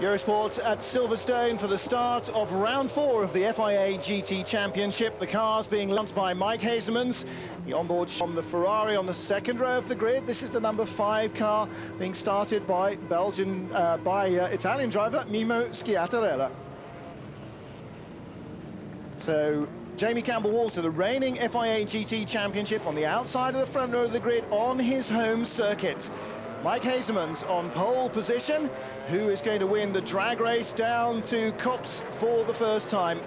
Eurosport at Silverstone for the start of round 4 of the FIA GT Championship. The cars being launched by Mike Hazemans. The onboard from the Ferrari on the second row of the grid. This is the number 5 car being started by Italian driver Mimo Schiattarella. So Jamie Campbell-Walter, the reigning FIA GT Championship, on the outside of the front row of the grid on his home circuit. Mike Hazemans on pole position, who is going to win the drag race down to Copse for the first time.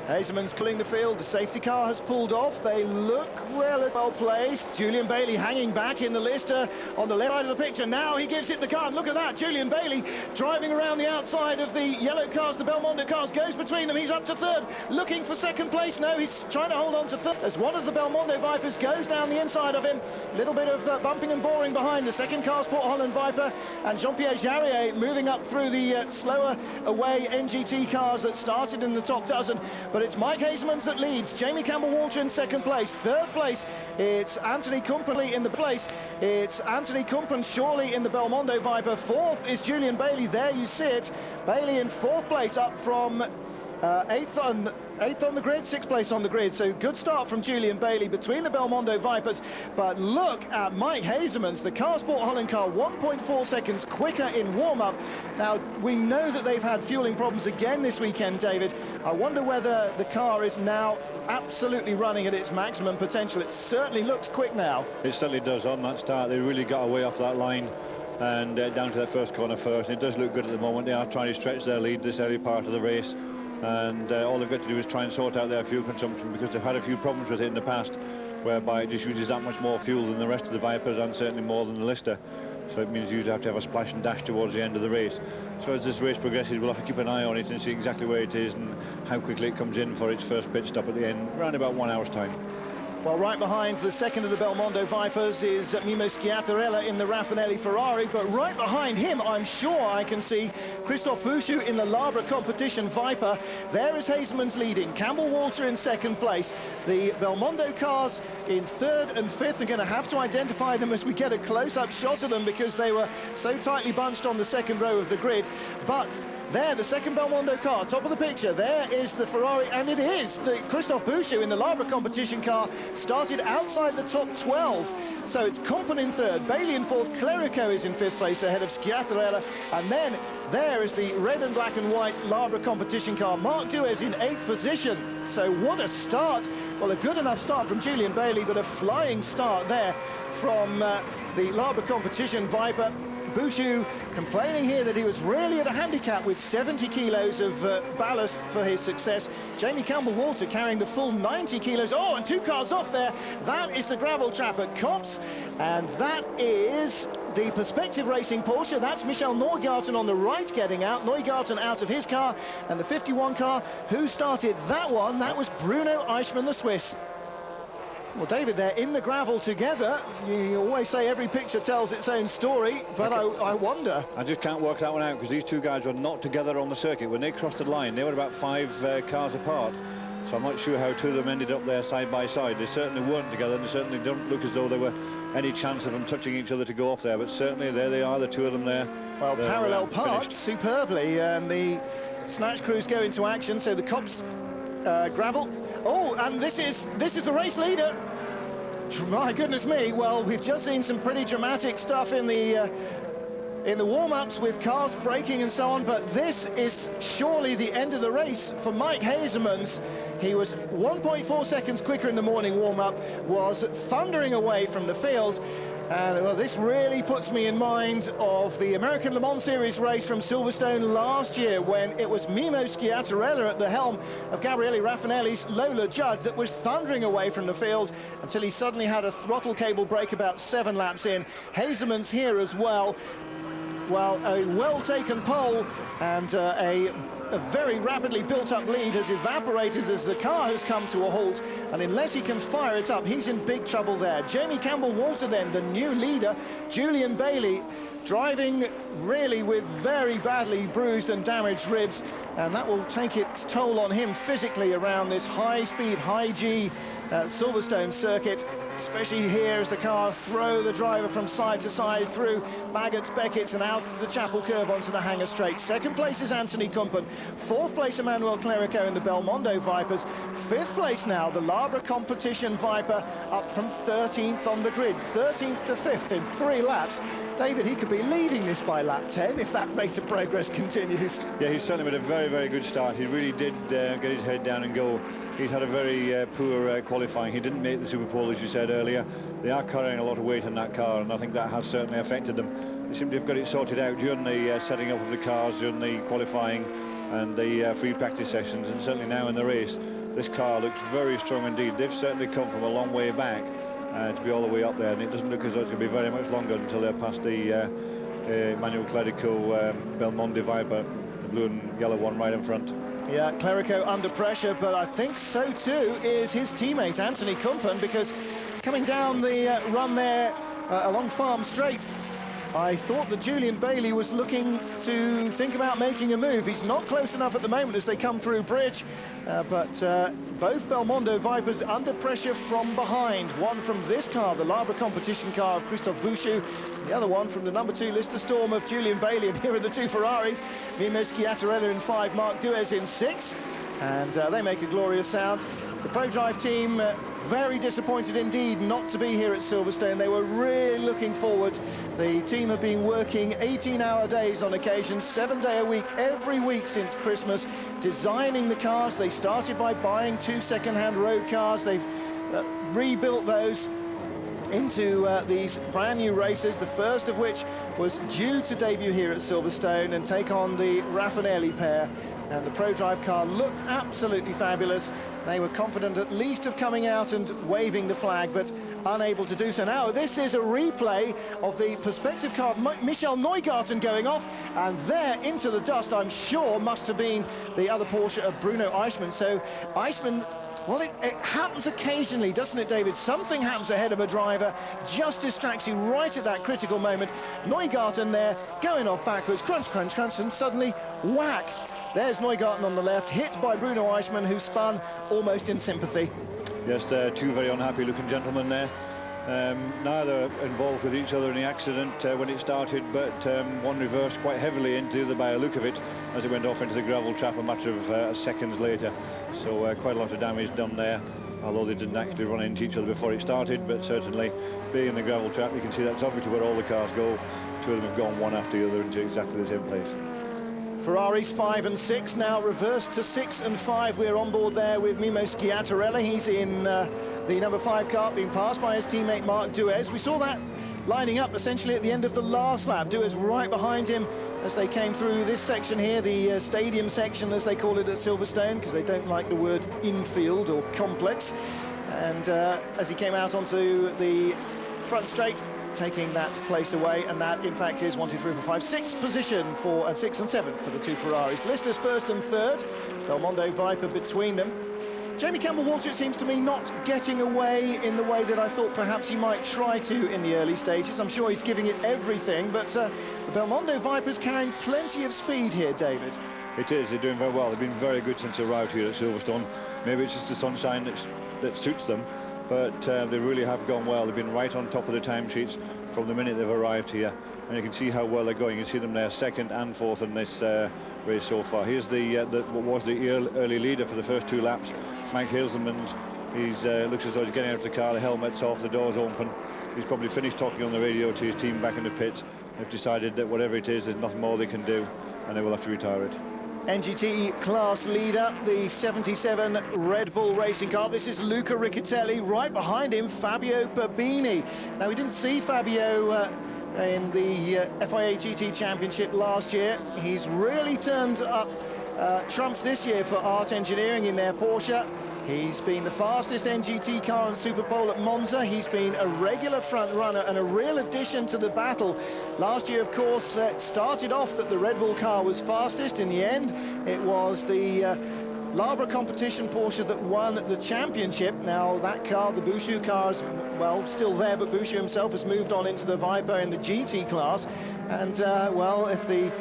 Hazemans pulling the field, the safety car has pulled off, they look relatively well placed. Julian Bailey hanging back in the list on the left side of the picture. Now he gives it the car, and look at that, Julian Bailey driving around the outside of the yellow cars, the Belmondo cars, goes between them, he's up to third, looking for second place. No, he's trying to hold on to third as one of the Belmondo Vipers goes down the inside of him. Little bit of bumping and boring behind the second car's Port Holland Viper, and Jean-Pierre Jarier moving up through the slower away NGT cars that started in the top dozen. But it's Mike Hazemans that leads, Jamie Campbell-Walter in second place. Third place, it's Anthony Kumpen in the place. It's Anthony Kumpen surely in the Belmondo Viper. Fourth is Julian Bailey, there you see it. Bailey in fourth place, up from eighth on the grid, sixth place on the grid. So good start from Julian Bailey between the Belmondo Vipers. But look at Mike Hazemans, the car Sport Holland car, 1.4 seconds quicker in warm-up. Now, we know that they've had fueling problems again this weekend, David. I wonder whether the car is now absolutely running at its maximum potential. It certainly looks quick now. It certainly does. On that start, they really got away off that line and down to that first corner first. And it does look good at the moment. They are trying to stretch their lead this early part of the race. And all they've got to do is try and sort out their fuel consumption, because they've had a few problems with it in the past, whereby it just uses that much more fuel than the rest of the Vipers, and certainly more than the Lister. So it means you usually have to have a splash and dash towards the end of the race. So as this race progresses, we'll have to keep an eye on it and see exactly where it is and how quickly it comes in for its first pit stop at the end, around about 1 hour's time. Well, right behind the second of the Belmondo Vipers is Mimo Schiattarella in the Raffinelli Ferrari, but right behind him, I'm sure I can see Christophe Bouchou in the Labre Competition Viper. There is Hazemans leading, Campbell-Walter in second place. The Belmondo cars in third and fifth. Are going to have to identify them as we get a close-up shot of them, because they were so tightly bunched on the second row of the grid. But there, the second Belmondo car, top of the picture, there is the Ferrari, and it is the Christophe Bouchou in the Labre Competition car, started outside the top 12. So it's Kumpen in third, Bailey in fourth, Clerico is in fifth place ahead of Schiattarella, and then there is the red and black and white Labre Competition car, Marc Duez in 8th position. So what a start. Well, a good enough start from Julian Bailey, but a flying start there from the Labre Competition Viper. Bouchou complaining here that he was really at a handicap with 70 kilos of ballast for his success. Jamie Campbell-Walter carrying the full 90 kilos. Oh, and 2 cars off there. That is the gravel trap at Copse, and that is the Perspective Racing Porsche. That's Michel Neugarten on the right getting out. Neugarten out of his car, and the 51 car, who started that one? That was Bruno Eichmann, the Swiss. Well, David, they're in the gravel together. You always say every picture tells its own story, but I wonder. I just can't work that one out, because these two guys were not together on the circuit. When they crossed the line, they were about 5 cars apart. So I'm not sure how 2 of them ended up there side by side. They certainly weren't together, and they certainly don't look as though there were any chance of them touching each other to go off there. But certainly there they are, the 2 of them there. Well, parallel parked superbly, and the snatch crews go into action. So the Copse gravel. Oh, and this is the race leader. My goodness me. Well, we've just seen some pretty dramatic stuff in the warm-ups with cars braking and so on, but this is surely the end of the race for Mike Hazemans. He was 1.4 seconds quicker in the morning warm-up, was thundering away from the field. And well, this really puts me in mind of the American Le Mans Series race from Silverstone last year, when it was Mimo Schiattarella at the helm of Gabriele Raffinelli's Lola Judd that was thundering away from the field until he suddenly had a throttle cable break about 7 laps in. Hazemans here as well. Well, a well-taken pole, and a very rapidly built-up lead has evaporated as the car has come to a halt, and unless he can fire it up, he's in big trouble there. Jamie Campbell-Walter then, the new leader. Julian Bailey driving really with very badly bruised and damaged ribs, and that will take its toll on him physically around this high-speed, high-G Silverstone circuit. especially here as the car throw the driver from side to side through Maggots, Beckett's and out to the Chapel Curve onto the Hangar Straight. Second place is Anthony Kumpen. Fourth place, Emmanuel Clerico in the Belmondo Vipers. Fifth place now, the Labra Competition Viper, up from 13th on the grid. 13th to 5th in 3 laps. David, he could be leading this by lap 10 if that rate of progress continues. Yeah, he's certainly made a very, very good start. He really did get his head down and go. He's had a very poor qualifying. He didn't make the Super Pole, as you said earlier. They are carrying a lot of weight in that car, and I think that has certainly affected them. They seem to have got it sorted out during the setting up of the cars, during the qualifying and the free practice sessions, and certainly now in the race. This car looks very strong indeed. They've certainly come from a long way back to be all the way up there, and it doesn't look as though it's going to be very much longer until they're past the Manuel Clerico Belmondo Viper, the blue and yellow one right in front. Yeah, Clerico under pressure, but I think so too is his teammate Anthony Kumpen, because coming down the run there along Farm Straight, I thought that Julian Bailey was looking to think about making a move. He's not close enough at the moment as they come through bridge, but both Belmondo Vipers under pressure from behind. One from this car, the Labra Competition car of Christophe Bouchou, the other one from the number 2 Lister Storm of Julian Bailey. And here are the 2 Ferraris, Mimo Schiattarella in 5, Marc Duez in 6, and they make a glorious sound. The ProDrive team very disappointed indeed not to be here at Silverstone. They were really looking forward. The team have been working 18-hour days on occasion, 7 day a week, every week since Christmas, designing the cars. They started by buying 2 second-hand road cars. They've rebuilt those into these brand new races, the first of which was due to debut here at Silverstone and take on the Raffinelli pair. And the ProDrive car looked absolutely fabulous. They were confident at least of coming out and waving the flag, but unable to do so. Now, this is a replay of the perspective car, Michel Neugarten going off, and there into the dust, I'm sure, must have been the other Porsche of Bruno Eichmann. So Eichmann, well, it happens occasionally, doesn't it, David? Something happens ahead of a driver, just distracts you right at that critical moment. Neugarten there, going off backwards, crunch, crunch, crunch, and suddenly, whack. There's Neugarten on the left, hit by Bruno Eichmann, who spun almost in sympathy. Yes, they're 2 very unhappy-looking gentlemen there. Neither involved with each other in the accident when it started, but one reversed quite heavily into the other by a look of it as it went off into the gravel trap a matter of seconds later. So quite a lot of damage done there, although they didn't actually run into each other before it started, but certainly being in the gravel trap, you can see that's obviously where all the cars go. 2 of them have gone one after the other into exactly the same place. Ferraris 5 and 6 now reversed to 6 and 5. We're on board there with Mimo Schiattarella. He's in the number 5 car, being passed by his teammate Marc Duez. We saw that lining up essentially at the end of the last lap. Duez right behind him as they came through this section here, the stadium section as they call it at Silverstone, because they don't like the word infield or complex. And as he came out onto the front straight, taking that place away, and that in fact is 1, 2, 3, 4, 5, 6th position for 6th and 7th for the 2 Ferraris. Lister's 1st and 3rd, Belmondo Viper between them. Jamie Campbell-Walter, it seems to me, not getting away in the way that I thought perhaps he might try to in the early stages. I'm sure he's giving it everything, but the Belmondo Vipers carrying plenty of speed here, David. It is, they're doing very well. They've been very good since they arrived here at Silverstone. Maybe it's just the sunshine that suits them, but they really have gone well. They've been right on top of the timesheets from the minute they've arrived here, and you can see how well they're going. You can see them there 2nd and 4th in this race so far. Here's what was the early leader for the first 2 laps, Mike Hazelman's. He's looks as though he's getting out of the car, the helmet's off, the door's open. He's probably finished talking on the radio to his team back in the pits. They've decided that whatever it is, there's nothing more they can do, and they will have to retire it. NGT class leader, the 77 Red Bull racing car. This is Luca Riccitelli, right behind him Fabio Babini. Now, we didn't see Fabio in the FIA GT Championship last year. He's really turned up trumps this year for Art Engineering in their Porsche. He's been the fastest NGT car on Super Pole at Monza. He's been a regular front runner and a real addition to the battle. Last year, of course, started off that the Red Bull car was fastest. In the end, it was the Labra Competition Porsche that won the championship. Now, that car, the Bouchou car, is, well, still there, but Bouchou himself has moved on into the Viper in the GT class. And, well, if the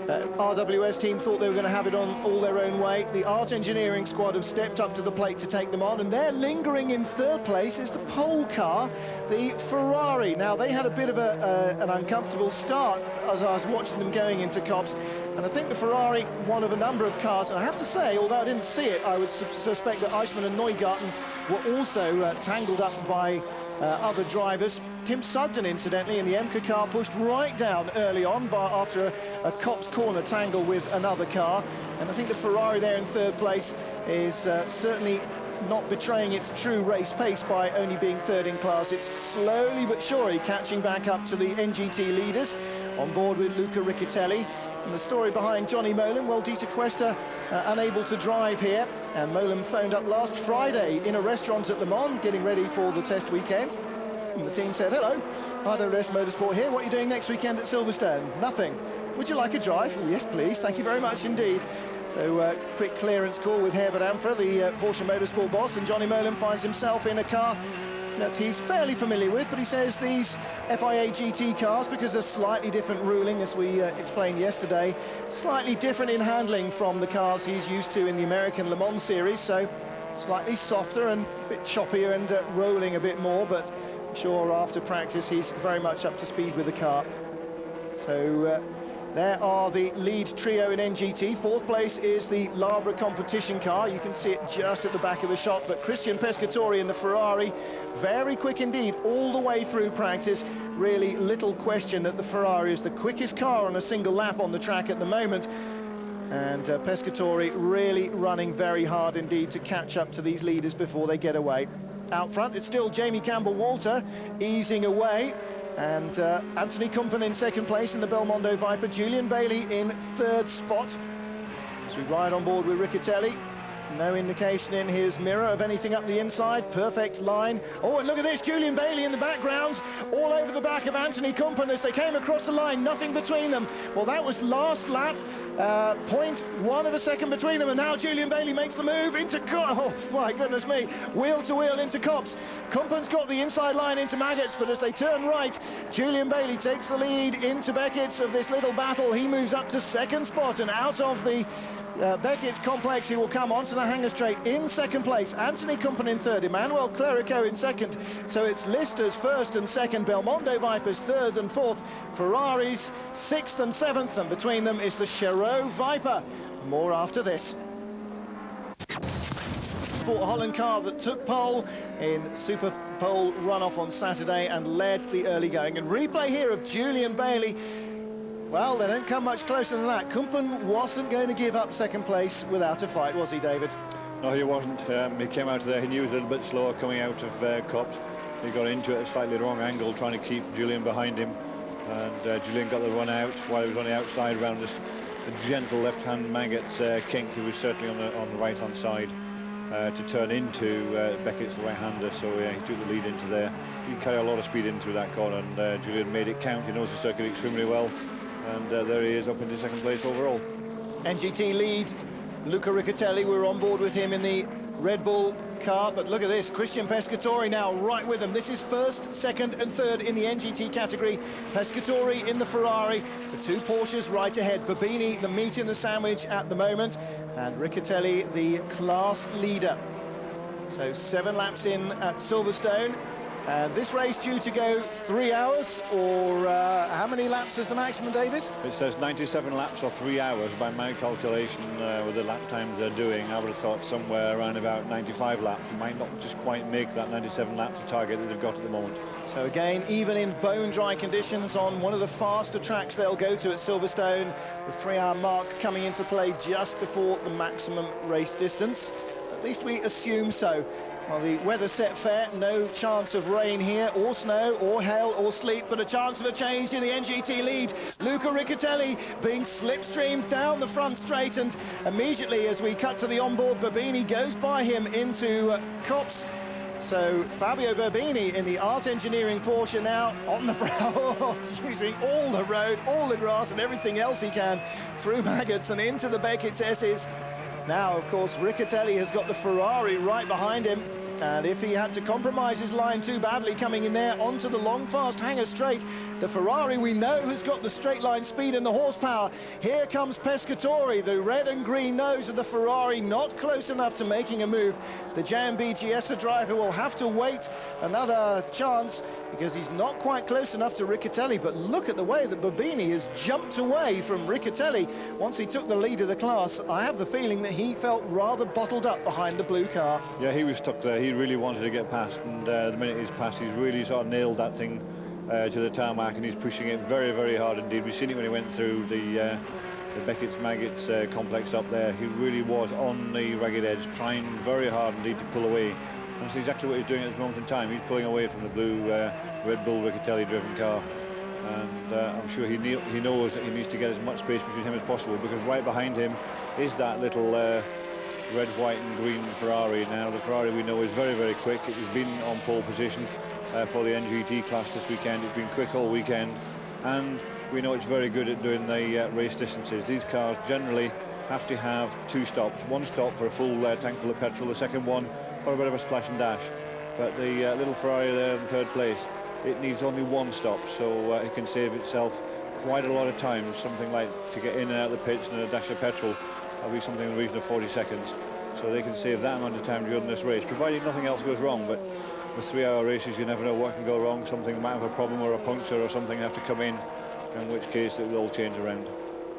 RWS team thought they were going to have it on all their own way. The Art Engineering squad have stepped up to the plate to take them on, and they're lingering in third place is the pole car, the Ferrari. Now, they had a bit of an uncomfortable start as I was watching them going into Copse, and I think the Ferrari, one of a number of cars, and I have to say, although I didn't see it, I would suspect that Eichmann and Neugarten were also tangled up by other drivers. Tim Sugden, incidentally, in the MK car, pushed right down early on after a Copse corner tangle with another car. And I think the Ferrari there in third place is certainly not betraying its true race pace by only being third in class. It's slowly but surely catching back up to the NGT leaders, on board with Luca Riccitelli. And the story behind Johnny Molan, well, Dieter Quester unable to drive here, and Molan phoned up last Friday in a restaurant at Le Mans, getting ready for the test weekend. And the team said, hello, RWS Motorsport here, what are you doing next weekend at Silverstone? Nothing. Would you like a drive? Oh, yes, please, thank you very much indeed. So, quick clearance call with Herbert Amfra, the Porsche Motorsport boss, and Johnny Molan finds himself in a car that he's fairly familiar with, but he says these FIA GT cars, because they're slightly different ruling, as we explained yesterday, slightly different in handling from the cars he's used to in the American Le Mans series, so slightly softer and a bit choppier and rolling a bit more, but I'm sure after practice he's very much up to speed with the car. So there are the lead trio in NGT. Fourth place is the Labra competition car. You can see it just at the back of the shot, but Christian Pescatori in the Ferrari, very quick indeed all the way through practice. Really little question that the Ferrari is the quickest car on a single lap on the track at the moment. And Pescatori really running very hard indeed to catch up to these leaders before they get away. Out front, it's still Jamie Campbell-Walter easing away. And Anthony Kumpen in second place in the Belmondo Viper, Julian Bailey in third spot. As we ride on board with Riccitelli, no indication in his mirror of anything up the inside, perfect line. Oh, and look at this, Julian Bailey in the background, all over the back of Anthony Kumpen as they came across the line, nothing between them. Well, that was last lap, 0.1 of a second between them, and now Julian Bailey makes the move into, oh my goodness me, wheel to wheel into Copse. Kumpen's got the inside line into Maggots, but as they turn right, Julian Bailey takes the lead into Beckett's of this little battle. He moves up to second spot, and out of the Beckett's complex he will come onto the hangar straight in second place. Anthony Kumpen in third, Emmanuel Clerico in second. So it's Lister's first and second, Belmondo Vipers third and fourth, Ferraris sixth and seventh, and between them is the Chereau Viper. More after this. Sport Holland car that took pole in Super Pole runoff on Saturday and led the early going. And replay here of Julian Bailey. Well, they don't come much closer than that. Kumpen wasn't going to give up second place without a fight, was he, David? No, he wasn't. He came out of there, he knew he was a little bit slower coming out of Copse. He got into it at a slightly wrong angle, trying to keep Julian behind him. And Julian got the run out while he was on the outside around this gentle left-hand Maggots kink. He was certainly on the right-hand side to turn into Beckett's the right-hander, so he took the lead into there. He can carry a lot of speed in through that corner, and Julian made it count. He knows the circuit extremely well. And there he is up into second place overall. NGT lead, Luca Riccitelli, we're on board with him in the Red Bull car, but look at this, Christian Pescatori now right with them. This is first, second and third in the NGT category. Pescatori in the Ferrari, the two Porsches right ahead. Babini, the meat in the sandwich at the moment, and Riccitelli, the class leader. So 7 laps in at Silverstone. And this race due to go 3 hours, or how many laps is the maximum, David? It says 97 laps or 3 hours by my calculation with the lap times they're doing. I would have thought somewhere around about 95 laps. You might not just quite make that 97 laps target that they've got at the moment. So again, even in bone-dry conditions on one of the faster tracks they'll go to at Silverstone, the 3-hour mark coming into play just before the maximum race distance. At least we assume so. Well, the weather set fair, no chance of rain here, or snow, or hail, or sleet, but a chance of a change in the NGT lead. Luca Riccitelli being slipstreamed down the front straight, and immediately as we cut to the onboard, Babini goes by him into Copse. So Fabio Babini in the Art Engineering Porsche now on the brow, using all the road, all the grass and everything else he can through Maggots and into the Beckett's S's. Now, of course, Riccitelli has got the Ferrari right behind him, and if he had to compromise his line too badly coming in there onto the long, fast hangar straight, The Ferrari we know has got the straight line speed and the horsepower. Here comes Pescatori, the red and green nose of the Ferrari, not close enough to making a move. The JMB GS driver will have to wait another chance because he's not quite close enough to Riccatelli. But look at the way that Babini has jumped away from Riccatelli once he took the lead of the class. I have the feeling that he felt rather bottled up behind the blue car. Yeah, he was stuck there. He really wanted to get past, and the minute he's passed, he's really sort of nailed that thing to the tarmac, and he's pushing it very, very hard indeed. We've seen it when he went through the Beckett's-Maggott's complex up there. He really was on the ragged edge, trying very hard indeed to pull away. And that's exactly what he's doing at this moment in time. He's pulling away from the blue Red Bull Riccatelli-driven car. And I'm sure he knows that he needs to get as much space between him as possible, because right behind him is that little red, white and green Ferrari. Now, the Ferrari we know is very, very quick. It has been on pole position for the NGT class this weekend. It's been quick all weekend, and we know it's very good at doing the race distances. These cars generally have to have 2 stops. 1 stop for a full tank full of petrol, the second one for a bit of a splash and dash. But the little Ferrari there in 3rd place, it needs only 1 stop, so it can save itself quite a lot of time. Something like to get in and out of the pits and a dash of petrol, that'll be something in the region of 40 seconds. So they can save that amount of time during this race, providing nothing else goes wrong. But with 3-hour races, you never know what can go wrong. Something might have a problem, or a puncture or something have to come in which case it will all change around.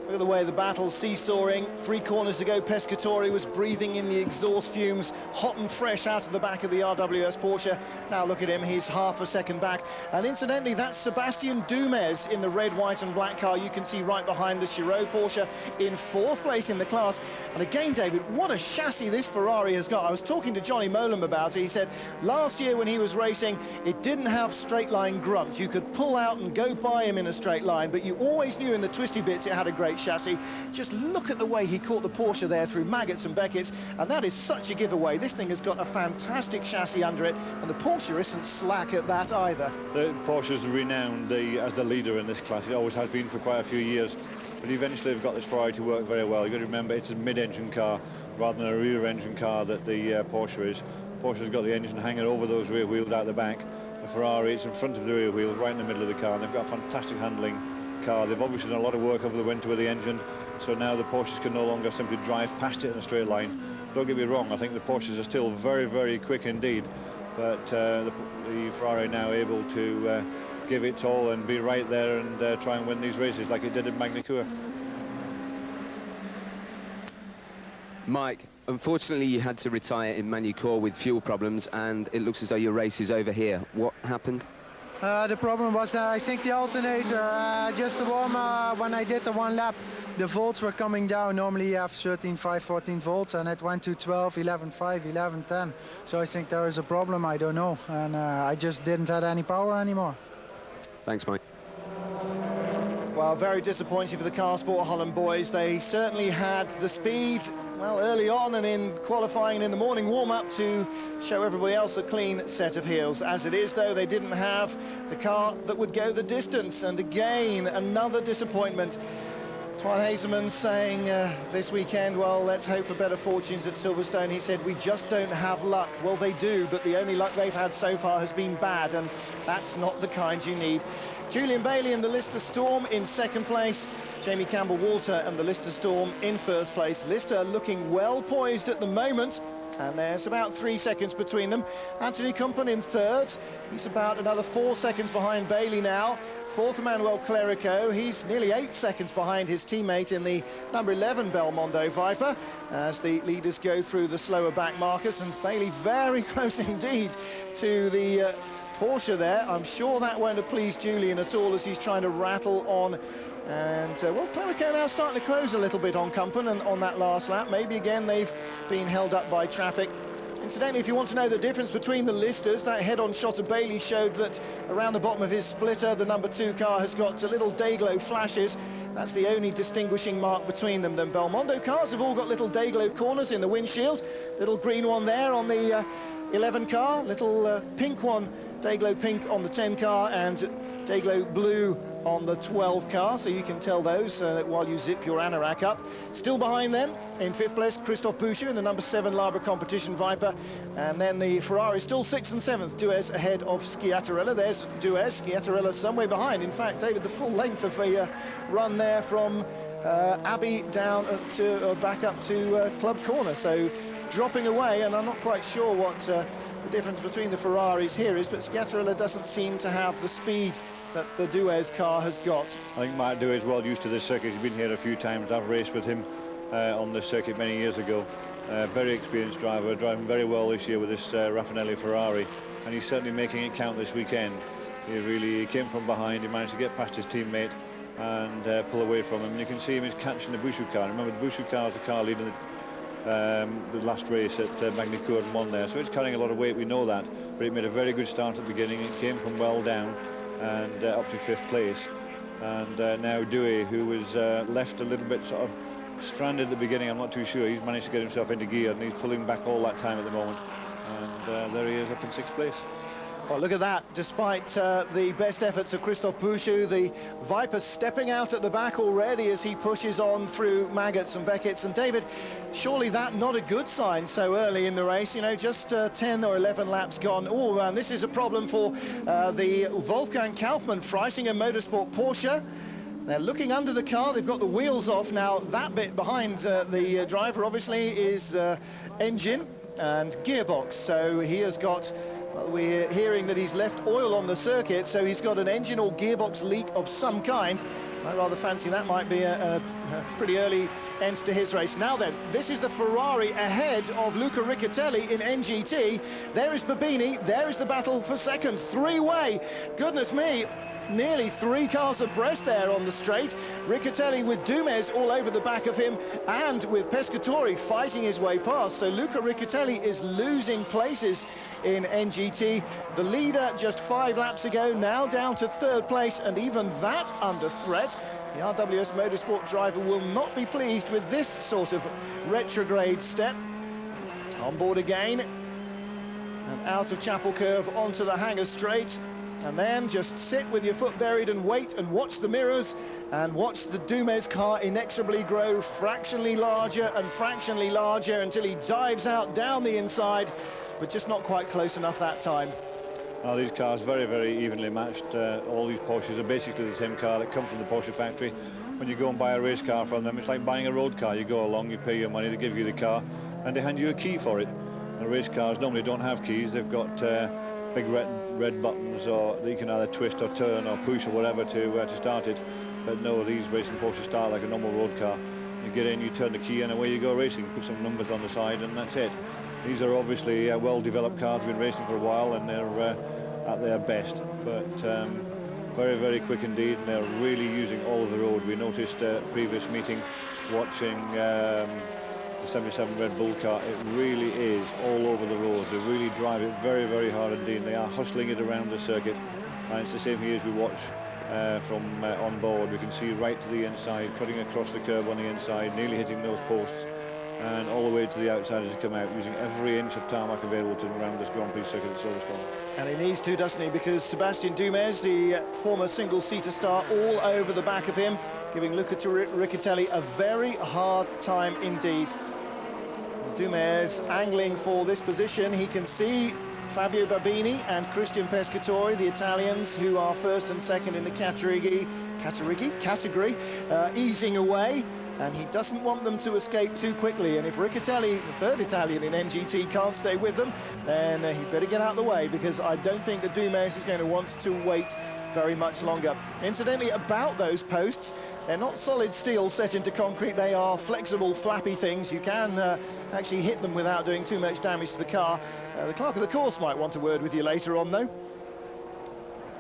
Look at the way the battle's seesawing. 3 corners ago, Pescatori was breathing in the exhaust fumes, hot and fresh out of the back of the RWS Porsche. Now look at him, he's half a second back. And incidentally, that's Sebastian Dumez in the red, white and black car. You can see right behind the Chirot Porsche in 4th place in the class. And again, David, what a chassis this Ferrari has got. I was talking to Johnny Molam about it. He said last year when he was racing, it didn't have straight line grunt. You could pull out and go by him in a straight line, but you always knew in the twisty bits it had a great chassis. Just look at the way he caught the Porsche there through Maggott's and Beckett's, and that is such a giveaway. This thing has got a fantastic chassis under it, and the Porsche isn't slack at that either. The Porsche's renowned as the leader in this class. It always has been for quite a few years, but eventually they've got this Ferrari to work very well. You've got to remember it's a mid-engine car rather than a rear-engine car that the Porsche is. Porsche's got the engine hanging over those rear wheels out the back. The Ferrari, it's in front of the rear wheels, right in the middle of the car, and they've got a fantastic handling car. They've obviously done a lot of work over the winter with the engine, so now the Porsches can no longer simply drive past it in a straight line. Don't get me wrong, I think the Porsches are still very, very quick indeed, but the Ferrari now able to give it all and be right there and try and win these races like it did in Magny-Cours. Mike, unfortunately you had to retire in Magny-Cours with fuel problems, and it looks as though your race is over here. What happened? The problem was that I think the alternator, just the warm, when I did the 1 lap, the volts were coming down. Normally you have 13.5, 14 volts, and it went to 12, 11.5, 11.10. So I think there is a problem, I don't know. And I just didn't have any power anymore. Thanks, Mike. Well, very disappointing for the Car Sport Holland boys. They certainly had the speed, well, early on and in qualifying in the morning warm-up to show everybody else a clean set of heels. As it is, though, they didn't have the car that would go the distance. And again, another disappointment. Twan Hazeman saying this weekend, well, let's hope for better fortunes at Silverstone. He said, we just don't have luck. Well, they do, but the only luck they've had so far has been bad, and that's not the kind you need. Julian Bailey and the Lister Storm in 2nd place. Jamie Campbell-Walter and the Lister Storm in 1st place. Lister looking well poised at the moment, and there's about 3 seconds between them. Anthony Kumpen in 3rd. He's about another 4 seconds behind Bailey now. 4th, Manuel Clerico. He's nearly 8 seconds behind his teammate in the number 11 Belmondo Viper as the leaders go through the slower back markers, and Bailey very close indeed to the Porsche there. I'm sure that won't have pleased Julian at all as he's trying to rattle on. And, well, Clerico now starting to close a little bit on Kumpen and on that last lap. Maybe again they've been held up by traffic. Incidentally, if you want to know the difference between the Listers, that head-on shot of Bailey showed that around the bottom of his splitter, the number 2 car has got little day-glow flashes. That's the only distinguishing mark between them. The Belmondo cars have all got little day-glow corners in the windshield. Little green one there on the 11 car, little pink one, day-glow pink on the 10 car, and day-glow blue on the 12 car, so you can tell those while you zip your anorak up. Still behind them, in 5th place, Christophe Bouchou in the number 7 Labre Competition Viper. And then the Ferrari still 6th and 7th, Duez ahead of Schiattarella. There's Duez, Schiattarella some way behind. In fact, David, the full length of a run there from Abbey down to back up to Club Corner. So dropping away, and I'm not quite sure what the difference between the Ferraris here is, but Schiattarella doesn't seem to have the speed that the Duez car has got. I think Mark Duez is well used to this circuit. He's been here a few times. I've raced with him on this circuit many years ago. Very experienced driver, driving very well this year with this Raffinelli Ferrari, and he's certainly making it count this weekend. He came from behind, he managed to get past his teammate and pull away from him. And you can see him is catching the Bouchou car. Remember, the Bouchou car is the car leading the last race at Magny-Cours and won there, so it's carrying a lot of weight, we know that, but it made a very good start at the beginning. It came from well down and up to 5th place, and now Dewey, who was left a little bit sort of stranded at the beginning, I'm not too sure, he's managed to get himself into gear, and he's pulling back all that time at the moment, and there he is up in 6th place. Well, look at that. Despite the best efforts of Christophe Bouchou, the Viper stepping out at the back already as he pushes on through Maggots and Beckett's. And David, surely that not a good sign so early in the race, you know, just 10 or 11 laps gone. Oh, and this is a problem for the Wolfgang Kaufmann Freisinger Motorsport Porsche. They're looking under the car, they've got the wheels off. Now, that bit behind the driver, obviously, is engine and gearbox. So he has got... we're hearing that he's left oil on the circuit, so he's got an engine or gearbox leak of some kind. I rather fancy that might be a pretty early end to his race. Now then, this is the Ferrari ahead of Luca Riccitelli in NGT. There is Babini, there is the battle for second. Three-way, goodness me. Nearly 3 cars abreast there on the straight. Riccitelli with Dumes all over the back of him, and with Pescatori fighting his way past. So Luca Riccitelli is losing places in NGT. The leader just 5 laps ago, now down to 3rd place, and even that under threat. The RWS Motorsport driver will not be pleased with this sort of retrograde step. On board again, and out of Chapel Curve onto the Hangar Straight. And then just sit with your foot buried and wait and watch the mirrors and watch the Dumes car inexorably grow fractionally larger and fractionally larger until he dives out down the inside, but just not quite close enough that time. Oh, these cars very, very evenly matched. All these Porsches are basically the same car that come from the Porsche factory. When you go and buy a race car from them, it's like buying a road car. You go along, you pay your money, they give you the car, and they hand you a key for it. And race cars normally don't have keys. They've got big red buttons, or that you can either twist or turn or push or whatever to start it. But no, these racing Porsches start like a normal road car. You get in, you turn the key, and away you go racing. Put some numbers on the side, and that's it. These are obviously well-developed cars, been racing for a while, and they're at their best. But very, very quick indeed, and they're really using all of the road. We noticed previous meeting, watching the 77 Red Bull car, it really is all over the road. They really drive it very, very hard indeed. They are hustling it around the circuit, and it's the same here as we watch from on board. We can see right to the inside, cutting across the curb on the inside, nearly hitting those posts, and all the way to the outside as they come out, using every inch of tarmac available to them around this Grand Prix circuit at Silverstone. And he needs to, doesn't he? Because Sebastian Dumes, the former single-seater star, all over the back of him, giving Luca Riccitelli a very hard time indeed. Dumes angling for this position. He can see Fabio Babini and Christian Pescatori, the Italians, who are 1st and 2nd in the category, easing away, and he doesn't want them to escape too quickly. And if Riccitelli, the 3rd Italian in NGT, can't stay with them, then he'd better get out of the way, because I don't think that Dumes is going to want to wait very much longer. Incidentally, about those posts, they're not solid steel set into concrete. They are flexible, flappy things. You can actually hit them without doing too much damage to the car. The clerk of the course might want a word with you later on, though.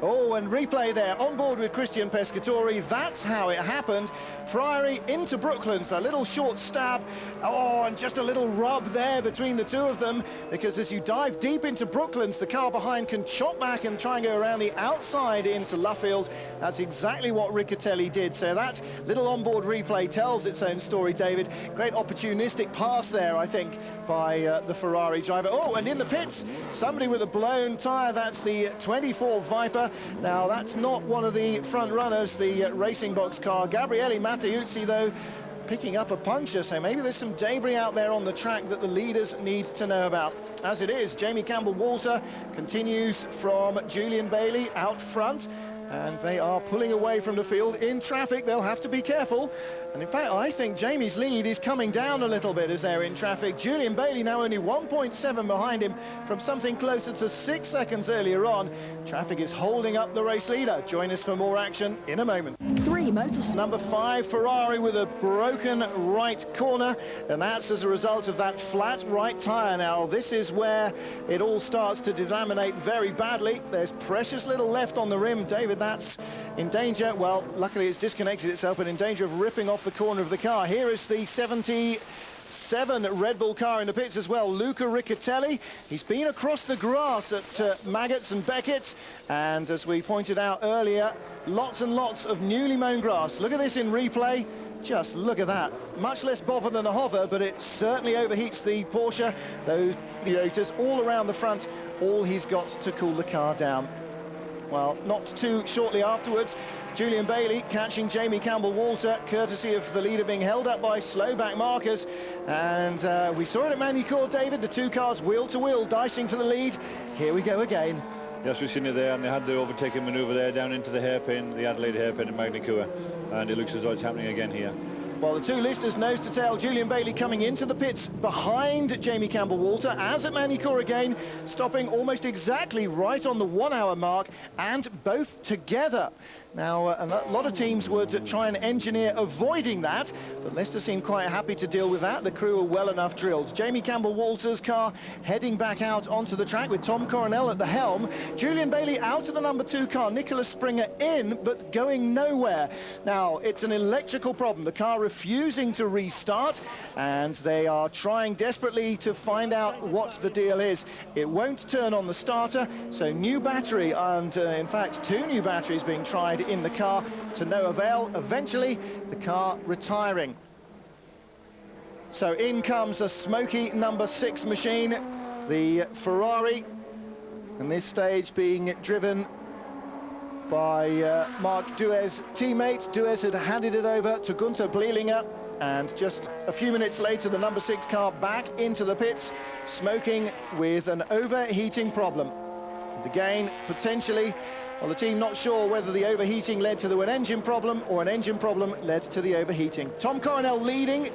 Oh, and replay there, on board with Christian Pescatori. That's how it happened. Priory into Brooklands, a little short stab. Oh, and just a little rub there between the two of them, because as you dive deep into Brooklands, the car behind can chop back and try and go around the outside into Luffield. That's exactly what Riccitelli did. So that little onboard replay tells its own story, David. Great opportunistic pass there, I think, by the Ferrari driver. Oh, and in the pits, somebody with a blown tyre. That's the 24 Viper. Viper. Now, that's not one of the front runners, the racing box car. Gabriele Matteuzzi, though, picking up a puncture, so maybe there's some debris out there on the track that the leaders need to know about. As it is, Jamie Campbell-Walter continues from Julian Bailey out front, and they are pulling away from the field in traffic. They'll have to be careful. And in fact, I think Jamie's lead is coming down a little bit as they're in traffic. Julian Bailey now only 1.7 behind him from something closer to 6 seconds earlier on. Traffic is holding up the race leader. Join us for more action in a moment. 3 motorsport. Number 5 Ferrari with a broken right corner, and that's as a result of that flat right tyre. Now, this is where it all starts to delaminate very badly. There's precious little left on the rim. David, that's in danger. Well, luckily it's disconnected itself, but in danger of ripping off the corner of the car. Here is the 77 Red Bull car in the pits as well, Luca Riccatelli. He's been across the grass at Maggots and Beckett's, and as we pointed out earlier, lots and lots of newly mown grass. Look at this in replay. Just look at that. Much less bother than a hover, but it certainly overheats the Porsche. Those radiators all around the front, all he's got to cool the car down. Well, not too shortly afterwards, Julian Bailey catching Jamie Campbell-Walter, courtesy of the leader being held up by slow back markers. And we saw it at Magny-Cours, David, the two cars wheel to wheel, dicing for the lead. Here we go again. Yes, we've seen it there, and they had the overtaking manoeuvre there down into the hairpin, the Adelaide hairpin at Magny-Cours, and it looks as though it's happening again here. Well, the two listers nose to tail. Julian Bailey coming into the pits behind Jamie Campbell-Walter, as at Magny-Cours again, stopping almost exactly right on the 1 hour mark, and both together. Now, a lot of teams would try and engineer avoiding that, but Leicester seemed quite happy to deal with that. The crew are well enough drilled. Jamie Campbell-Walter's car heading back out onto the track with Tom Coronel at the helm. Julian Bailey out of the number 2 car, Nicholas Springer in, but going nowhere. Now, it's an electrical problem. The car refusing to restart, and they are trying desperately to find out what the deal is. It won't turn on the starter, so new battery, and in fact 2 new batteries being tried in the car to no avail. Eventually the car retiring. So in comes a smoky number 6 machine, the Ferrari, and this stage being driven by Mark Duez's teammate. Duez had handed it over to Gunther Blielinger, and just a few minutes later the number 6 car back into the pits, smoking with an overheating problem. And again, potentially, well, the team not sure whether the overheating led to an engine problem or an engine problem led to the overheating. Tom Coronel leading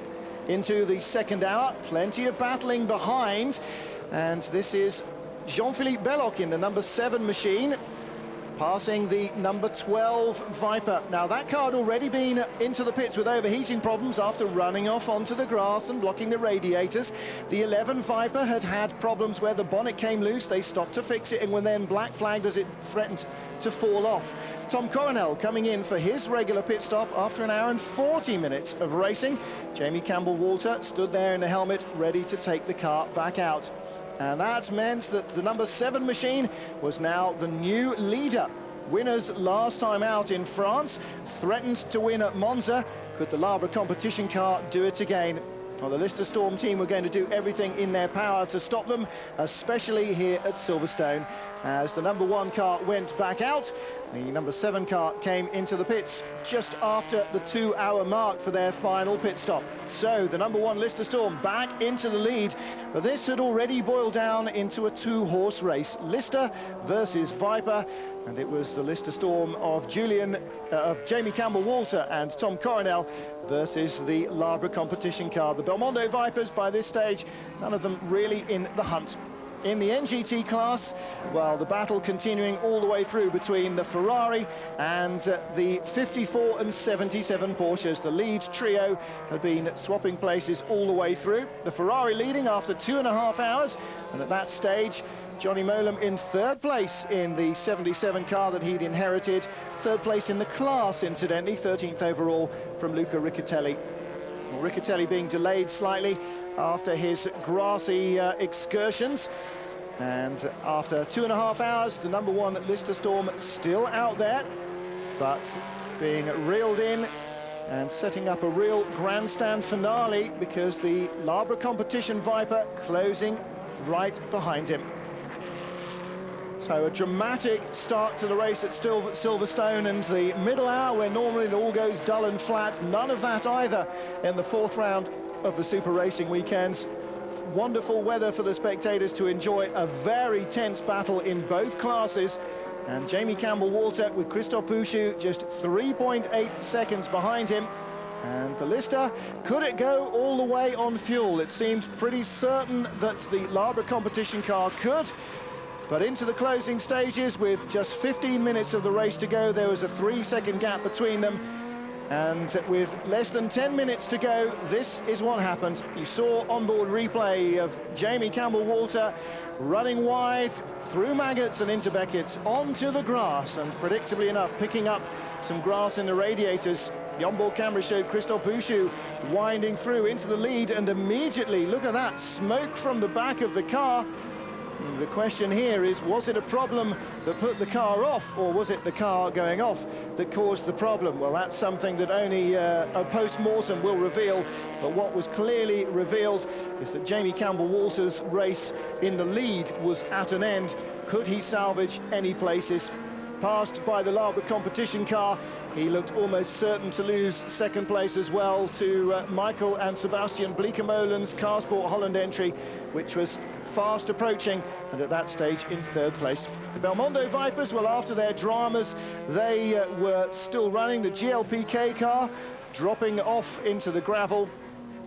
into the second hour, plenty of battling behind, and this is Jean-Philippe Belloc in the number 7 machine, passing the number 12 Viper. Now, that car had already been into the pits with overheating problems after running off onto the grass and blocking the radiators. The 11 Viper had had problems where the bonnet came loose. They stopped to fix it and were then black flagged as it threatened to fall off. Tom Coronel coming in for his regular pit stop after 1 hour and 40 minutes of racing. Jamie Campbell-Walter stood there in the helmet, ready to take the car back out. And that meant that the number 7 machine was now the new leader. Winners last time out in France, threatened to win at Monza. Could the Labre competition car do it again? Well, the Lister Storm team were going to do everything in their power to stop them, especially here at Silverstone. As the number 1 car went back out, the number 7 car came into the pits just after the 2 hour mark for their final pit stop. So the number 1 Lister Storm back into the lead, but this had already boiled down into a 2-horse race. Lister versus Viper, and it was the Lister Storm of Jamie Campbell-Walter and Tom Coronel versus the Labre competition car. The Belmondo Vipers, by this stage, none of them really in the hunt. In the NGT class, well, the battle continuing all the way through between the Ferrari and the 54 and 77 Porsches. The lead trio had been swapping places all the way through. The Ferrari leading after 2.5 hours, and at that stage, Johnny Molam in 3rd place in the 77 car that he'd inherited. 3rd place in the class, incidentally, 13th overall from Luca Riccatelli. Well, Riccatelli being delayed slightly after his grassy excursions. And after 2.5 hours, the number 1 Lister Storm still out there, but being reeled in and setting up a real grandstand finale, because the Labre competition Viper closing right behind him. So a dramatic start to the race at Silverstone, and the middle hour where normally it all goes dull and flat, none of that either in the fourth round of the Super Racing weekends. Wonderful weather for the spectators to enjoy a very tense battle in both classes. And Jamie Campbell-Walter with Christophe Bouchou just 3.8 seconds behind him. And the Lister, could it go all the way on fuel? It seemed pretty certain that the Labre competition car could. But into the closing stages, with just 15 minutes of the race to go, there was a 3-second gap between them. And with less than 10 minutes to go, this is what happened. You saw onboard replay of Jamie Campbell-Walter running wide through Maggots and into Beckett's onto the grass, and predictably enough picking up some grass in the radiators. The onboard camera showed Christophe Bouchou winding through into the lead, and immediately, look at that, smoke from the back of the car. The question here is, was it a problem that put the car off, or was it the car going off that caused the problem? Well, that's something that only a post-mortem will reveal. But what was clearly revealed is that Jamie Campbell-Walter's race in the lead was at an end. Could he salvage any places? Passed by the Labre competition car, he looked almost certain to lose second place as well to Michael and Sebastian Bleekemolen's Car Sport Holland entry, which was fast approaching, and at that stage in third place. The Belmondo Vipers, well, after their dramas, they were still running. The GLPK car dropping off into the gravel,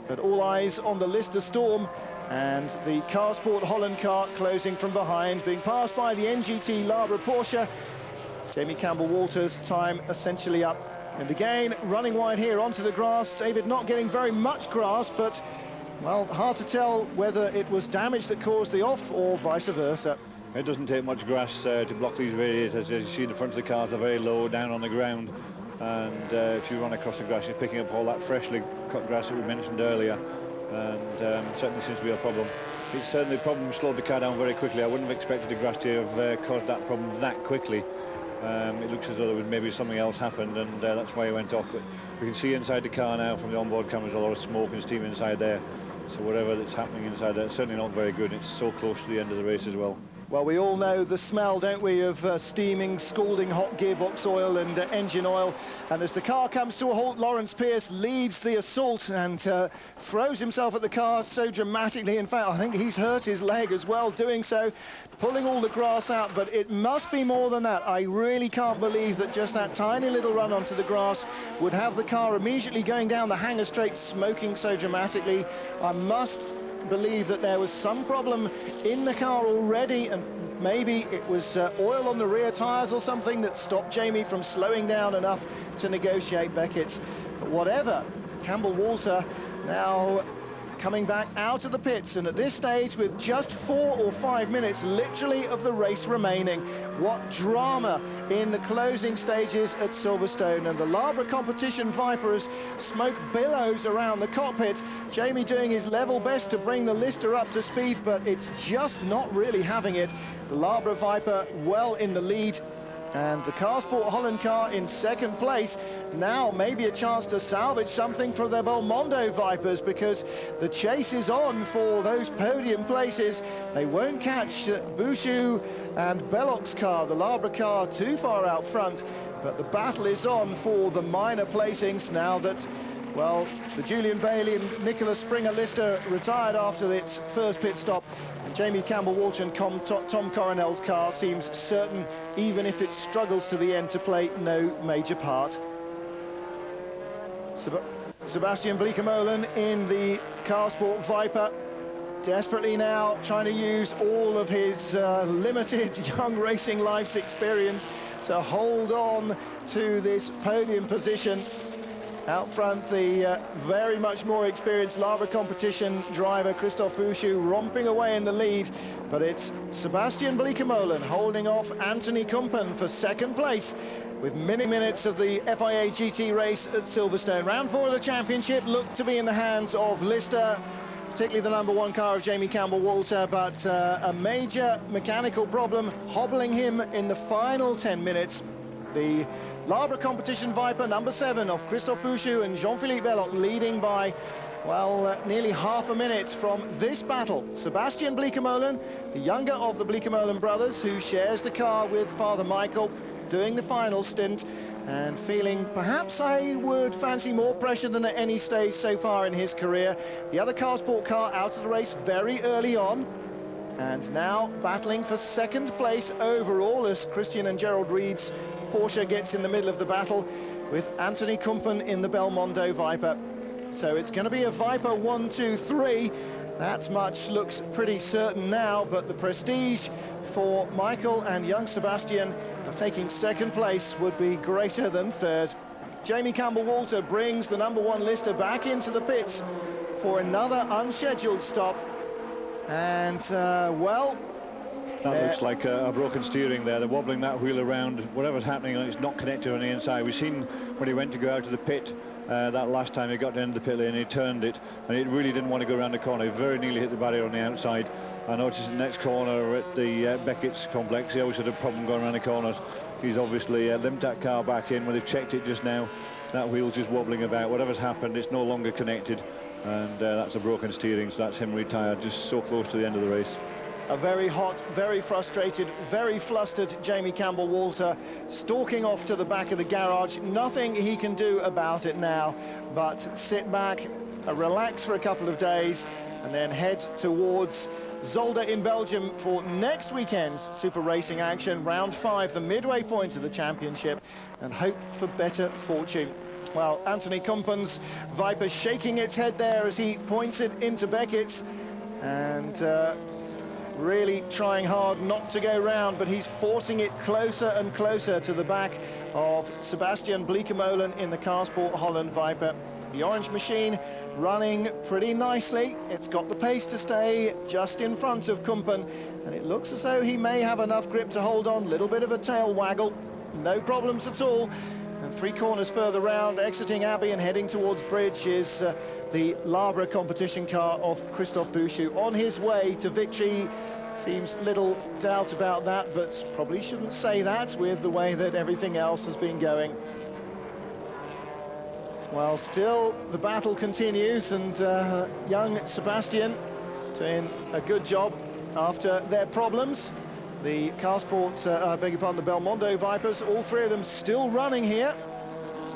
but all eyes on the Lister Storm, and the Car Sport Holland car closing from behind, being passed by the NGT Labre Porsche. Jamie Campbell-Walter's time essentially up. And again, running wide here onto the grass. David not getting very much grass, but, well, hard to tell whether it was damage that caused the off or vice versa. It doesn't take much grass to block these radiators. As you see, the front of the cars are very low down on the ground. And if you run across the grass, you're picking up all that freshly cut grass that we mentioned earlier. And certainly seems to be a problem. It's certainly a problem slowed the car down very quickly. I wouldn't have expected the grass to have caused that problem that quickly. It looks as though there was maybe something else happened, and that's why he went off. But we can see inside the car now from the onboard cameras a lot of smoke and steam inside there. So whatever that's happening inside there, it's certainly not very good. It's so close to the end of the race as well. Well, we all know the smell, don't we, of steaming, scalding hot gearbox oil and engine oil. And as the car comes to a halt, Lawrence Pierce leads the assault and throws himself at the car so dramatically. In fact, I think he's hurt his leg as well doing so, pulling all the grass out. But it must be more than that. I really can't believe that just that tiny little run onto the grass would have the car immediately going down the hanger straight, smoking so dramatically. I must believe that there was some problem in the car already, and maybe it was oil on the rear tyres or something that stopped Jamie from slowing down enough to negotiate Beckett's. But whatever, Campbell-Walter now coming back out of the pits, and at this stage with just 4 or 5 minutes literally of the race remaining. What drama in the closing stages at Silverstone, and the Labre competition Vipers smoke billows around the cockpit. Jamie doing his level best to bring the Lister up to speed, but it's just not really having it. The Labre Viper well in the lead, and the Car Sport Holland car in second place. Now maybe a chance to salvage something for the Belmondo Vipers, because the chase is on for those podium places. They won't catch Bouchou and Belloc's car, the Labre car, too far out front, but the battle is on for the minor placings now that, well, the Julian Bailey and Nicholas Springer Lister retired after its first pit stop. And Jamie Campbell-Walter and Tom Coronel's car seems certain, even if it struggles to the end, to play no major part. Sebastian Bleekemolen in the Car Sport Viper, desperately now trying to use all of his limited young racing life's experience to hold on to this podium position. Out front, the very much more experienced Labre competition driver Christophe Bouchou romping away in the lead, but it's Sebastian Bleekemolen holding off Anthony Kumpen for second place with many minutes of the FIA GT race at Silverstone. Round 4 of the championship looked to be in the hands of Lister, particularly the number 1 car of Jamie Campbell-Walter, but a major mechanical problem hobbling him in the final 10 minutes. The Labre Competition Viper number 7 of Christophe Bouchou and Jean-Philippe Belloc leading by, well, nearly half a minute from this battle. Sebastian Bleekemolen, the younger of the Bleekemolen brothers, who shares the car with Father Michael, doing the final stint and feeling perhaps I would fancy more pressure than at any stage so far in his career. The other Carsport car out of the race very early on, and now battling for second place overall as Christian and Gerald Reed's Porsche gets in the middle of the battle with Anthony Kumpen in the Belmondo Viper. So it's going to be a Viper 1, 2, 3. That much looks pretty certain now, but the prestige for Michael and young Sebastian of taking second place would be greater than third. Jamie Campbell-Walter brings the number 1 lister back into the pits for another unscheduled stop. And, well... That looks like a broken steering there. They're wobbling that wheel around. Whatever's happening, it's not connected on the inside. We've seen when he went to go out to the pit, that last time he got down to the pit lane, he turned it, and it really didn't want to go around the corner. He very nearly hit the barrier on the outside. I noticed the next corner at the Beckett's complex, he always had a problem going around the corners. He's obviously limped that car back in. When they've checked it just now, that wheel's just wobbling about. Whatever's happened, it's no longer connected, and that's a broken steering, so that's him retired just so close to the end of the race. A very hot, very frustrated, very flustered Jamie Campbell-Walter stalking off to the back of the garage. Nothing he can do about it now but sit back, relax for a couple of days, and then head towards Zolder in Belgium for next weekend's Super Racing action, round 5, the midway point of the championship, and hope for better fortune. Well, Anthony Kumpen's Viper shaking its head there as he points it into Beckett's, and really trying hard not to go round, but he's forcing it closer and closer to the back of Sebastian Bleekemolen in the Carsport Holland Viper. The orange machine running pretty nicely. It's got the pace to stay just in front of Kumpen, and it looks as though he may have enough grip to hold on. Little bit of a tail waggle, no problems at all. And 3 corners further round, exiting Abbey and heading towards Bridge, is the Labre competition car of Christophe Bouchou on his way to victory. Seems little doubt about that, but probably shouldn't say that with the way that everything else has been going. Well, still the battle continues, and young Sebastian doing a good job after their problems. The Carsport, I beg your pardon, the Belmondo Vipers, all 3 of them still running here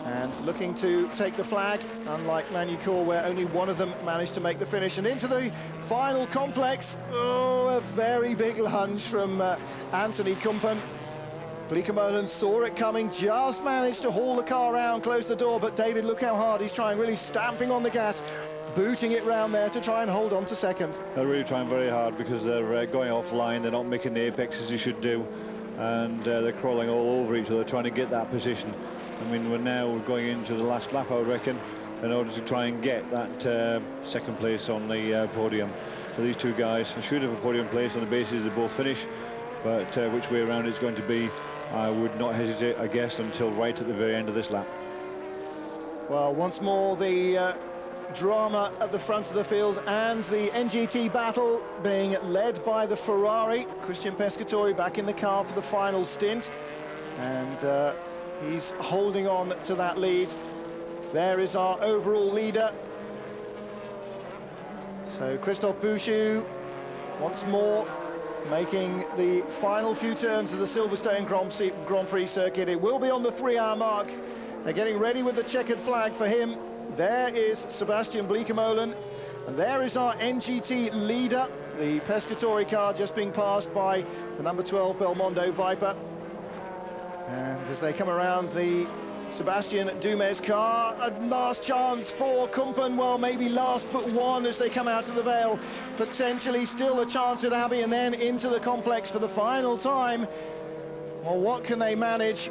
and looking to take the flag, unlike Magny-Cours, where only one of them managed to make the finish. And into the final complex, oh, a very big lunge from Anthony Kumpen. Bleekemolen saw it coming, just managed to haul the car around, close the door, but David, look how hard he's trying, really stamping on the gas, booting it round there to try and hold on to second. They're really trying very hard because they're going offline, they're not making the apex as they should do, and they're crawling all over each other trying to get that position. I mean, we're now going into the last lap, I would reckon, in order to try and get that second place on the podium. So these 2 guys should have a podium place on the basis they both finish, but which way around it's going to be, I would not hesitate, I guess, until right at the very end of this lap. Well, once more the drama at the front of the field, and the NGT battle being led by the Ferrari. Christian Pescatori back in the car for the final stint, and he's holding on to that lead. There is our overall leader. So Christophe Bouchou once more making the final few turns of the Silverstone Grand Prix circuit. It will be on the 3-hour mark. They're getting ready with the checkered flag for him. There is Sebastian Bleekemolen, and there is our NGT leader, the Pescatori car just being passed by the number 12 Belmondo Viper. And as they come around the Sebastian Dumez car, a last chance for Kumpen. Well, maybe last but one as they come out of the Vale. Potentially still a chance at Abbey, and then into the complex for the final time. Well, what can they manage?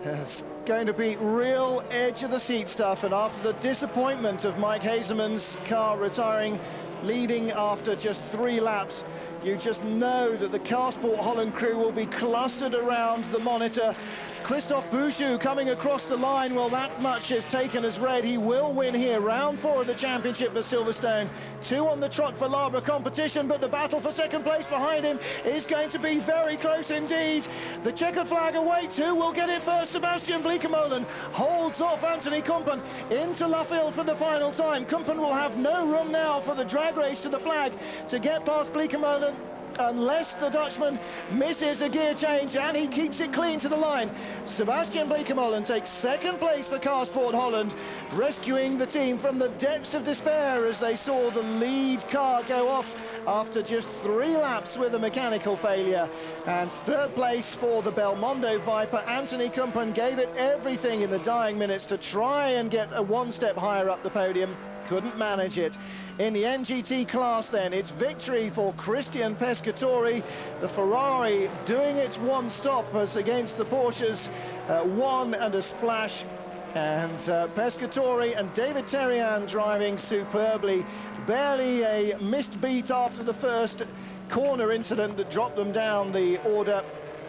It's going to be real edge of the seat stuff, and after the disappointment of Mike Hazeman's car retiring, leading after just 3 laps, You just know that the Carsport Holland crew will be clustered around the monitor. Christophe Bouchou coming across the line. Well, that much is taken as read. He will win here. Round 4 of the championship for Silverstone. 2 on the trot for Labre competition, but the battle for second place behind him is going to be very close indeed. The checkered flag awaits. Who will get it first? Sebastian Bleekemolen holds off Anthony Kumpen into Luffield for the final time. Kumpen will have no room now for the drag race to the flag to get past Bleekemolen, unless the Dutchman misses a gear change, and he keeps it clean to the line. Sebastian Bleekemolen takes second place for Carsport Holland, rescuing the team from the depths of despair as they saw the lead car go off after just 3 laps with a mechanical failure. And third place for the Belmondo Viper. Anthony Kumpen gave it everything in the dying minutes to try and get a 1 step higher up the podium. Couldn't manage it. In the NGT class then, it's victory for Christian Pescatori. The Ferrari doing its 1 stop as against the Porsches, 1 and a splash. And Pescatori and David Terrian driving superbly. Barely a missed beat after the first corner incident that dropped them down the order.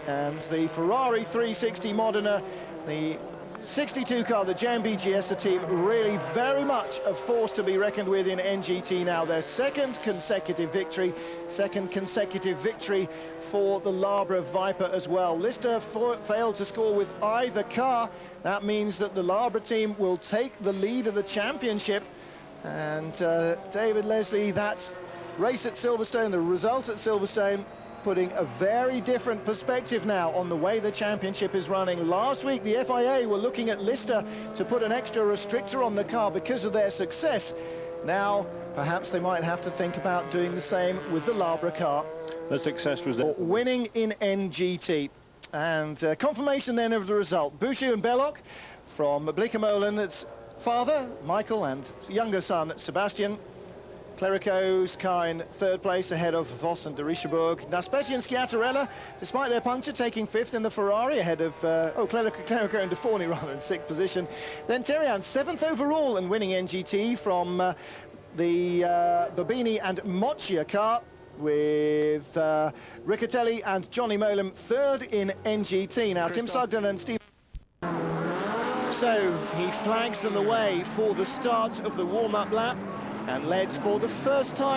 And the Ferrari 360 Modena, the 62 car, the JMB GS team, really very much a force to be reckoned with in NGT now. Their second consecutive victory for the Labre Viper as well. Lister failed to score with either car. That means that the Labre team will take the lead of the championship. And David Leslie, that race at Silverstone, the result at Silverstone, putting a very different perspective now on the way the championship is running. Last week, the FIA were looking at Lister to put an extra restrictor on the car because of their success. Now, perhaps they might have to think about doing the same with the Labre car. The success was there. Winning in NGT. And confirmation then of the result. Bouchou and Belloc from Bleekemolen's father, Michael, and younger son, Sebastian. Clerico's car in third place ahead of Vos and de Richebourg. Naspesi and Schiattarella, despite their puncture, taking 5th in the Ferrari ahead of, Clerico and De Forney rather in 6th position. Then Terrian 7th overall and winning NGT from the Babini and Moccia car, with Riccatelli and Johnny Molam 3rd in NGT. Now Tim Sugden and Steve. So he flags them the way for the start of the warm-up lap, and led for the first time